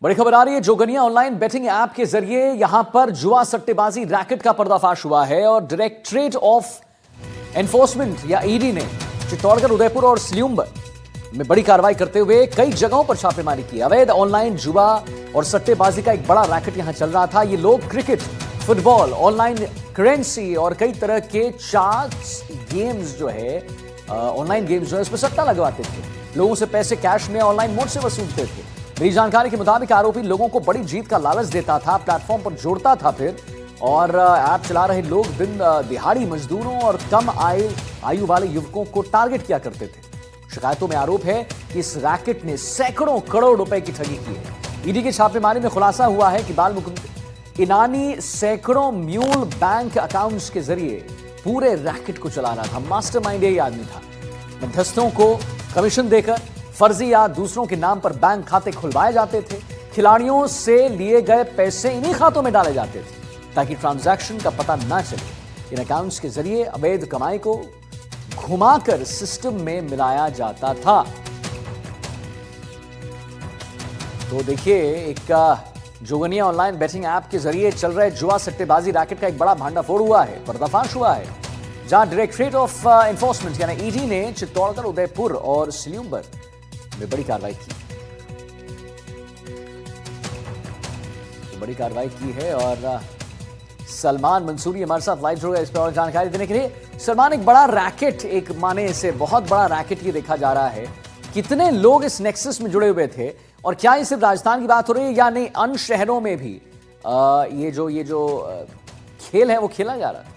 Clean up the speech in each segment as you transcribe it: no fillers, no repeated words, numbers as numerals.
बड़ी खबर आ रही है। जोगनिया ऑनलाइन बेटिंग ऐप के जरिए यहां पर जुआ सट्टेबाजी रैकेट का पर्दाफाश हुआ है और डायरेक्टरेट ऑफ एनफोर्समेंट या ईडी ने चित्तौड़गढ़, उदयपुर और स्ल्यूम्बर में बड़ी कार्रवाई करते हुए कई जगहों पर छापेमारी की। अवैध ऑनलाइन जुआ और सट्टेबाजी का एक बड़ा रैकेट यहां चल रहा था। ये लोग क्रिकेट, फुटबॉल, ऑनलाइन करेंसी और कई तरह के चार्ट्स गेम्स जो है, ऑनलाइन गेम्स जो है, उसमें सट्टा लगवाते थे। लोगों से पैसे कैश में ऑनलाइन मोड से वसूलते थे। मेरी जानकारी के मुताबिक आरोपी लोगों को बड़ी जीत का लालच देता था, प्लेटफॉर्म पर जोड़ता था फिर, और ऐप चला रहे लोग दिन दिहाड़ी मजदूरों और कम आयु वाले युवकों को टारगेट किया करते थे। शिकायतों में आरोप है कि इस रैकेट ने सैकड़ों करोड़ रुपए की ठगी की है। ईडी की छापेमारी में खुलासा हुआ है कि बाल मुकुंद इनानी सैकड़ों म्यूल बैंक अकाउंट्स के जरिए पूरे रैकेट को चला रहा था। मास्टरमाइंड यही आदमी था। मध्यस्थों को कमीशन देकर फर्जी या दूसरों के नाम पर बैंक खाते खुलवाए जाते थे। खिलाड़ियों से लिए गए पैसे इन्हीं खातों में डाले जाते थे ताकि ट्रांजैक्शन का पता ना चले। इन अकाउंट्स के जरिए अवैध कमाई को घुमाकर सिस्टम में मिलाया जाता था। तो देखिए, एक जोगनिया ऑनलाइन बेटिंग ऐप के जरिए चल रहे जुआ सट्टेबाजी रैकेट का एक बड़ा भांडाफोड़ हुआ है, पर्दाफाश हुआ है, जहां डायरेक्टरेट ऑफ एनफोर्समेंट यानी ईडी ने चित्तौड़गढ़, उदयपुर और स्ल्यूम्बर में बड़ी कार्रवाई की। बड़ी कार्रवाई की है और सलमान मंसूरी हमारे साथ लाइव जुड़ गए इस पर और जानकारी देने के लिए। सलमान, एक बड़ा रैकेट, एक माने से बहुत बड़ा रैकेट ये देखा जा रहा है। कितने लोग इस नेक्सस में जुड़े हुए थे और क्या ये सिर्फ राजस्थान की बात हो रही है या नहीं, अन्य शहरों में भी ये जो खेल है वो खेला जा रहा है?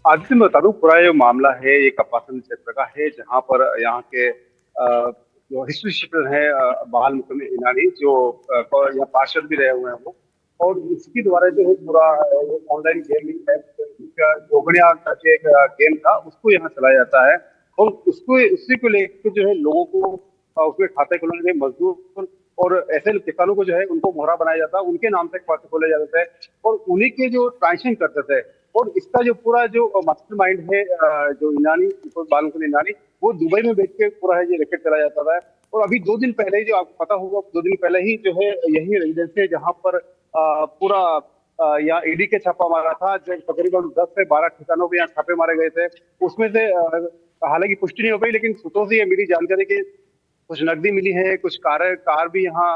आदित्य, मैं बता दूं, पूरा जो मामला है ये कपासन क्षेत्र का है, जहां पर यहाँ के जो हिस्ट्री शीटर है बाल मुकुंद इनानी, जो यहाँ पार्षद भी रहे हुए हैं वो, और इसके द्वारा जो है पूरा ऑनलाइन गेमिंग ऐप जोगनिया करके एक गेम था, उसको यहाँ चलाया जाता है। और उसी को लेकर जो है लोगों को उसमें खाते खोलने के मजदूर और ऐसे किसानों को जो है उनको मोहरा बनाया जाता है, उनके नाम से खाते खोले जाते थे और उन्हीं के जो ट्रांजेक्शन करते थे। और इसका जो पूरा जो मास्टरमाइंड है जो इनानी, बाल मुकुंद इनानी, वो दुबई में बैठ के पूरा है ये रैकेट चलाया जाता था। और अभी 2 दिन पहले, जो आपको पता होगा, 2 दिन पहले ही जो है यही रेजिडेंस है जहाँ पर पूरा यहाँ ईडी के छापा मारा था। जो तकरीबन 10 से 12 ठिकानों पे यहाँ छापे मारे गए थे। उसमें से हालांकि पुष्टि नहीं हो पाई, लेकिन सूत्रों से ये मिली जानकारी कि कुछ नकदी मिली है, कुछ कार भी यहाँ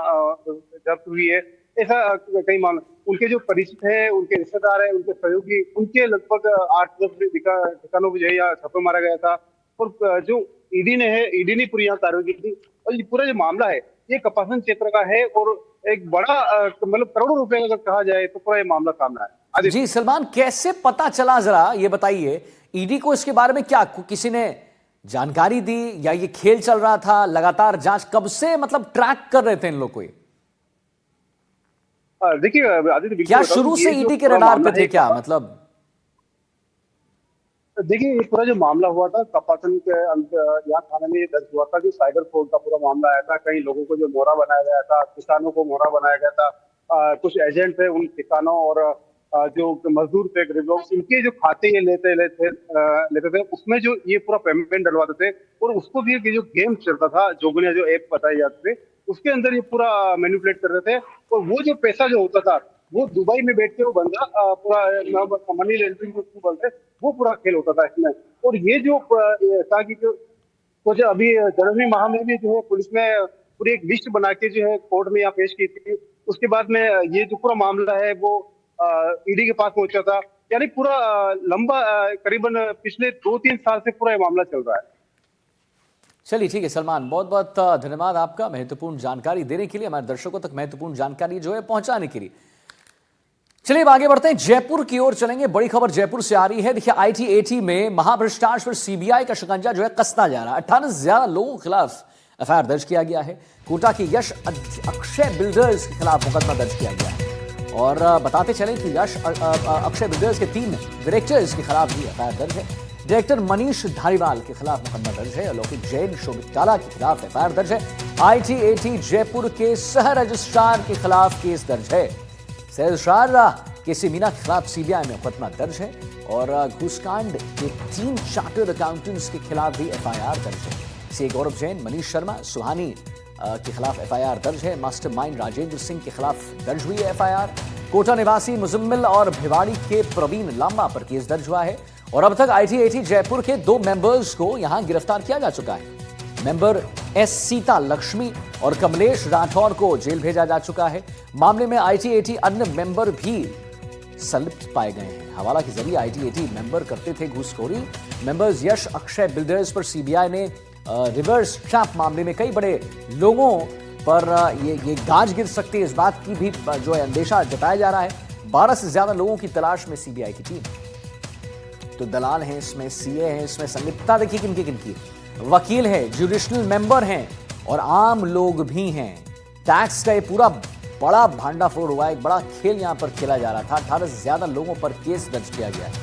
जब्त हुई है। ऐसा कई मामले, उनके जो परिचित है, उनके रिश्तेदार है, उनके सहयोगी, उनके लगभग 8-10 ठिकानों पर जो है यहाँ छापा मारा गया था। और जो ईडी ने पूरी यहाँ कार्रवाई की थी। और ये पूरा जो मामला है ये कपासन क्षेत्र का है और एक बड़ा मतलब करोड़ों रुपए अगर कहा जाए तो पूरा ये मामला सामने आया। जी सलमान, कैसे पता चला, जरा ये बताइए, ईडी को इसके बारे में क्या किसी ने जानकारी दी या ये खेल चल रहा था? लगातार जांच कब से मतलब ट्रैक कर रहे थे इन लोग को? देखिए आदित्य, क्या शुरू से ईडी के रडार पे थे क्या? मतलब देखिए, ये पूरा जो मामला हुआ था कपासन के यहाँ थाने में दर्ज हुआ था कि साइबर फ्रॉड का पूरा मामला आया था। कई लोगों को जो मोहरा बनाया गया था, किसानों को मोहरा बनाया गया था। कुछ एजेंट थे उन किसानों और जो मजदूर थे, गरीब लोग, इनके जो खाते ये लेते थे, उसमें जो ये पूरा पेमेंट डलवाते थे। और उसको भी जो गेम चलता था, जोगनिया जो ऐप बताई जाती थी, उसके अंदर ये पूरा मैनिपुलेट कर रहे थे। और वो जो पैसा जो होता था वो दुबई में बैठ के वो बंदा पूरा मनी लॉन्ड्रिंग को बोलते, वो पूरा खेल होता था इसमें। और ये जो था कि कुछ अभी जनवरी माह में भी जो है पुलिस ने पूरी एक लिस्ट बना के जो है कोर्ट में यहाँ पेश की थी। उसके बाद में ये जो पूरा मामला है वो ईडी के पास पहुंचा था। यानी पूरा लंबा करीबन पिछले 2-3 साल से पूरा ये मामला चल रहा है। चलिए ठीक है सलमान, बहुत बहुत धन्यवाद आपका महत्वपूर्ण जानकारी देने के लिए, हमारे दर्शकों तक महत्वपूर्ण जानकारी जो है पहुंचाने के लिए। चलिए अब आगे बढ़ते हैं, जयपुर की ओर चलेंगे। बड़ी खबर जयपुर से आ रही है। देखिए, आईटीएटी में महाभ्रष्टाचार पर सीबीआई का शिकंजा जो है कसता जा रहा है। 18 से ज्यादा लोगों के खिलाफ एफआईआर दर्ज किया गया है। कोटा के यश अक्षय बिल्डर्स के खिलाफ मुकदमा दर्ज किया गया है। और बताते चलें कि यश अक्षय बिल्डर्स के 3 डायरेक्टर्स के खिलाफ भी एफआईआर दर्ज है। डायरेक्टर मनीष धारीवाल के खिलाफ मुकदमा दर्ज है। अलौकिक जैन, शोभित काला के खिलाफ एफआईआर दर्ज है। आईटीएटी जयपुर के सह रजिस्ट्रार के खिलाफ केस दर्ज है। सह रजिस्ट्रार केसी मीना के खिलाफ सीबीआई में मुकदमा दर्ज है। और घूसकांड के 3 चार्टर्ड अकाउंटेंट्स के खिलाफ भी एफआईआर दर्ज है। सी गौरव जैन, मनीष शर्मा, सुहानी के खिलाफ एफआईआर दर्ज है। मास्टरमाइंड राजेंद्र सिंह के खिलाफ दर्ज हुई है एफआईआर। कोटा निवासी मुजम्मिल और भिवाड़ी के प्रवीण लांबा पर केस दर्ज हुआ है और अब तक आईटीएटी जयपुर के 2 मेंबर्स को यहां गिरफ्तार किया जा चुका है। मेंबर एस सीता लक्ष्मी और कमलेश राठौर को जेल भेजा जा चुका है। मामले में आईटीएटी अन्य मेंबर भी संलिप्त पाए गए हैं। हवाला के जरिए आईटीएटी मेंबर करते थे घूसखोरी। मेंबर्स यश अक्षय बिल्डर्स पर सीबीआई ने रिवर्स ट्रैप मामले में कई बड़े लोगों पर ये गाज गिर सकती है, इस बात की भी जो है अंदेशा जताया जा रहा है। 12 से ज्यादा लोगों की तलाश में सीबीआई की टीम। तो दलाल हैं इसमें, सीए हैं इसमें, संलिप्तता देखिए किनकी, वकील है, जुडिशनल मेंबर हैं और आम लोग भी हैं। टैक्स का ये पूरा बड़ा भांडाफोड़ हुआ, एक बड़ा खेल यहां पर खेला जा रहा था। 18 से ज्यादा लोगों पर केस दर्ज किया गया है।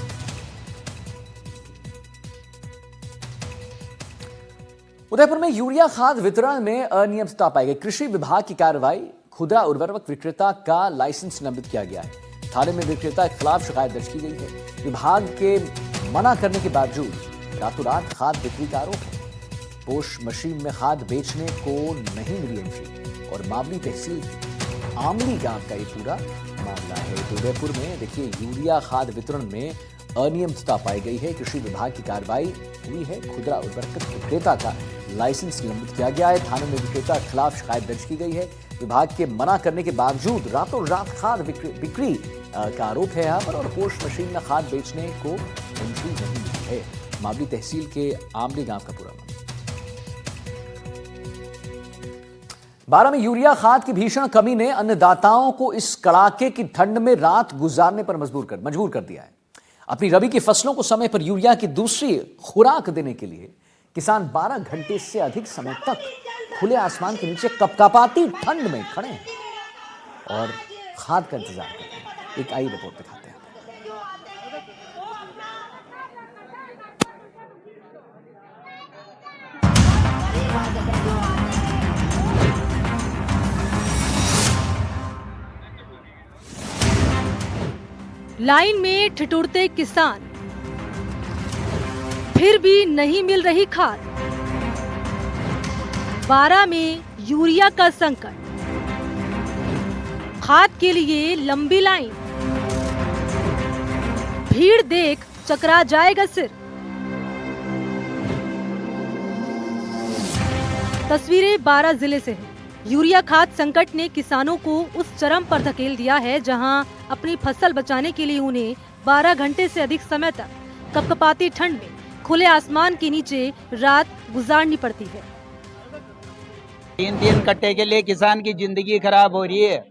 उदयपुर में यूरिया खाद वितरण में अनियमितता पाई गई। कृषि विभाग की कार्रवाई, खुदरा उर्वरक विक्रेता का लाइसेंस निलंबित किया गया है। थाने में विक्रेता के खिलाफ शिकायत दर्ज की गई है। विभाग के मना करने के बावजूद रातों रात खाद बिक्री का आरोप है। पोश मशीन में खाद बेचने को नहीं मिली एंट्री और मावली तहसील आमली गांव का ये पूरा मामला है। तो उदयपुर में देखिए यूरिया खाद वितरण में अनियमितता पाई गई है। कृषि विभाग की कार्रवाई हुई है। खुदरा उर्वरक विक्रेता का लाइसेंस निलंबित किया गया है। थाने में विक्रेता के खिलाफ शिकायत दर्ज की गई है। विभाग के मना करने के बावजूद रातों रात खाद बिक्री का आरोप है यहाँ पर और पोस्ट मशीन में खाद बेचने को एंट्री नहीं मिली है। मावली तहसील के आमली गांव का पूरा मामला। 12 में यूरिया खाद की भीषण कमी ने अन्नदाताओं को इस कड़ाके की ठंड में रात गुजारने पर मजबूर कर दिया है। अपनी रबी की फसलों को समय पर यूरिया की दूसरी खुराक देने के लिए किसान 12 घंटे से अधिक समय तक खुले आसमान के नीचे कपकपाती ठंड में खड़े हैं और खाद का इंतजार कर रहे हैं। एक आई रिपोर्ट दिखाते हैं। लाइन में ठिठुरते किसान, फिर भी नहीं मिल रही खाद। 12 में यूरिया का संकट, खाद के लिए लंबी लाइन, भीड़ देख चकरा जाएगा सिर। तस्वीरें 12 जिले से हैं। यूरिया खाद संकट ने किसानों को उस चरम पर धकेल दिया है जहां अपनी फसल बचाने के लिए उन्हें 12 घंटे से अधिक समय तक कपकपाती ठंड में खुले आसमान के नीचे रात गुजारनी पड़ती है। 3 कट्टे के लिए किसान की जिंदगी खराब हो रही है।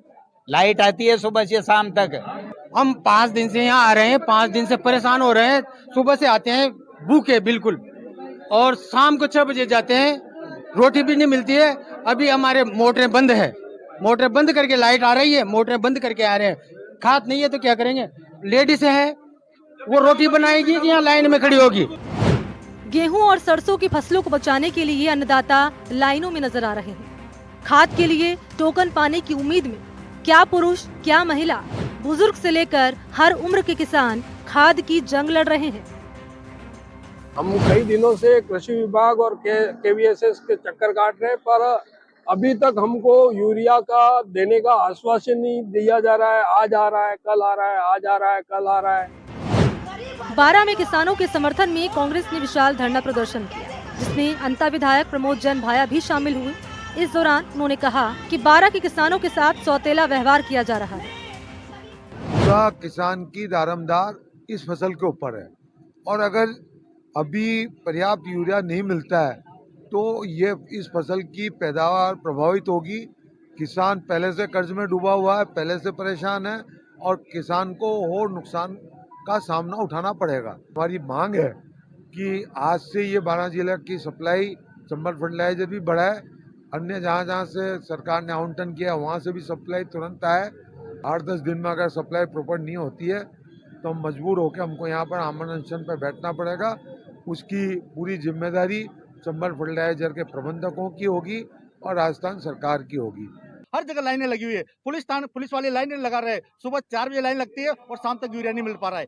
लाइट आती है सुबह से शाम तक। हम 5 दिन से यहाँ आ रहे हैं, 5 दिन से परेशान हो रहे हैं। सुबह से आते हैं भूखे बिल्कुल और शाम को 6 बजे जाते हैं, रोटी भी नहीं मिलती है। अभी हमारे मोटरें बंद है, मोटरें बंद करके लाइट आ रही है, मोटरें बंद करके आ रहे हैं। खाद नहीं है तो क्या करेंगे? लेडीज है वो रोटी बनाएगी कि यहाँ लाइन में खड़ी होगी। गेहूं और सरसों की फसलों को बचाने के लिए अन्नदाता लाइनों में नजर आ रहे हैं। खाद के लिए टोकन पाने की उम्मीद में क्या पुरुष क्या महिला, बुजुर्ग से लेकर हर उम्र के किसान खाद की जंग लड़ रहे हैं। हम कई दिनों से कृषि विभाग और केवीएसएस के चक्कर काट रहे हैं, पर अभी तक हमको यूरिया का देने का आश्वासन नहीं दिया जा रहा है। आज आ रहा है, कल आ रहा है, आज आ रहा है, कल आ रहा है। 12 में किसानों के समर्थन में कांग्रेस ने विशाल धरना प्रदर्शन किया, जिसमें अंता विधायक प्रमोद जैन भाया भी शामिल हुए। इस दौरान उन्होंने कहा कि 12 के किसानों के साथ सौतेला व्यवहार किया जा रहा है। पूरा किसान की दारमदार इस फसल के ऊपर है और अगर अभी पर्याप्त यूरिया नहीं मिलता है तो ये इस फसल की पैदावार प्रभावित होगी। किसान पहले से कर्ज में डूबा हुआ है, पहले से परेशान है और किसान को और नुकसान का सामना उठाना पड़ेगा। हमारी मांग है कि आज से ये 12 जिले की सप्लाई चंबल फर्टिलाइजर भी बढ़ाए। अन्य जहाँ से सरकार ने आवंटन किया वहाँ से भी सप्लाई तुरंत आए। 8-10 दिन में अगर सप्लाई प्रॉपर नहीं होती है तो हम मजबूर होकर हमको यहाँ पर आमरण अनशन पर बैठना पड़ेगा। उसकी पूरी जिम्मेदारी चंबल फर्टिलाइजर के प्रबंधकों की होगी और राजस्थान सरकार की होगी। हर जगह लाइनें लगी हुई है, पुलिस वाले लाइनें लगा रहे हैं। सुबह 4 बजे लाइन लगती है और शाम तक यूरिया नहीं मिल पा रहा है।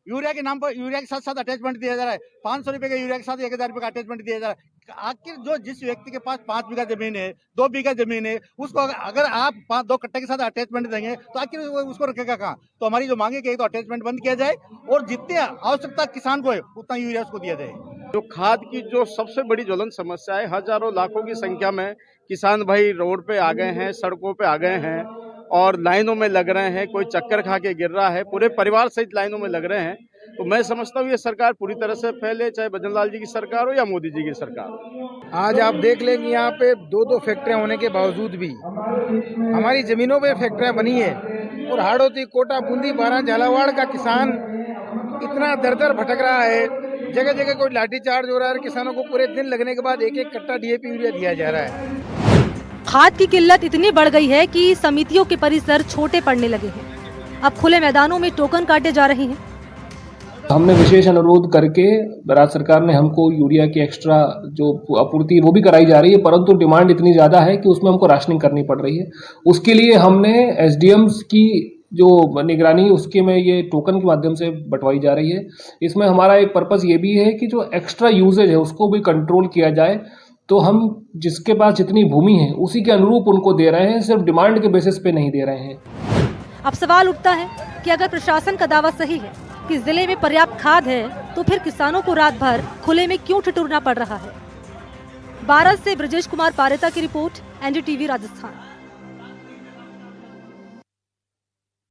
यूरिया के नाम पर यूरिया के साथ साथ अटैचमेंट दिया जा रहा है। 500 रुपए का यूरिया के साथ 1000 रुपए का अटैचमेंट दिया जा रहा है। आखिर जो जिस व्यक्ति के पास 5 बीघा जमीन है, 2 बीघा जमीन है, उसको अगर आप 2 कट्टे के साथ अटैचमेंट देंगे तो आखिर उसको रखेगा कहाँ? तो हमारी जो मांगे कि तो अटैचमेंट बंद किया जाए और जितनी आवश्यकता किसान को है उतना यूरिया उसको दिया जाए। जो खाद की जो सबसे बड़ी ज्वलन समस्या है, हजारों लाखों की संख्या में किसान भाई रोड पे आ गए हैं, सड़कों पे आ गए हैं और लाइनों में लग रहे हैं। कोई चक्कर खा के गिर रहा है, पूरे परिवार सहित लाइनों में लग रहे हैं। तो मैं समझता हूँ ये सरकार पूरी तरह से फैले, चाहे भजनलाल जी की सरकार हो या मोदी जी की सरकार हो। आज आप देख लें कि यहाँ पे 2 फैक्ट्रियाँ होने के बावजूद भी हमारी जमीनों पे फैक्ट्रियाँ बनी है और हाड़ौती, कोटा, बूंदी, बारां, झालावाड़ का किसान इतना दर भटक रहा है। जगह जगह कोई लाठीचार्ज हो रहा है, किसानों को पूरे दिन लगने के बाद 1-1 कट्टा DAP यूरिया दिया जा रहा है। खाद की किल्लत इतनी बढ़ गई है कि समितियों के परिसर छोटे पड़ने लगे हैं। अब खुले मैदानों में टोकन काटे जा रहे हैं। हमने विशेष अनुरोध करके राज्य सरकार ने हमको यूरिया की एक्स्ट्रा जो आपूर्ति वो भी कराई जा रही है, परंतु डिमांड इतनी ज़्यादा है कि उसमें हमको राशनिंग करनी पड़ रही है। उसके लिए हमने SDMs की जो निगरानी उसके में ये टोकन के माध्यम से बंटवाई जा रही है। इसमें हमारा एक पर्पस ये भी है कि जो एक्स्ट्रा यूजेज है उसको भी कंट्रोल किया जाए। तो हम जिसके पास जितनी भूमि है उसी के अनुरूप उनको दे रहे हैं, सिर्फ डिमांड के बेसिस पे नहीं दे रहे हैं। अब सवाल उठता है कि अगर प्रशासन का दावा सही है कि जिले में पर्याप्त खाद है, तो फिर किसानों को रात भर खुले में क्यों ठिठुरना पड़ रहा है? बारां से ब्रजेश कुमार पारेता की रिपोर्ट, NDTV राजस्थान।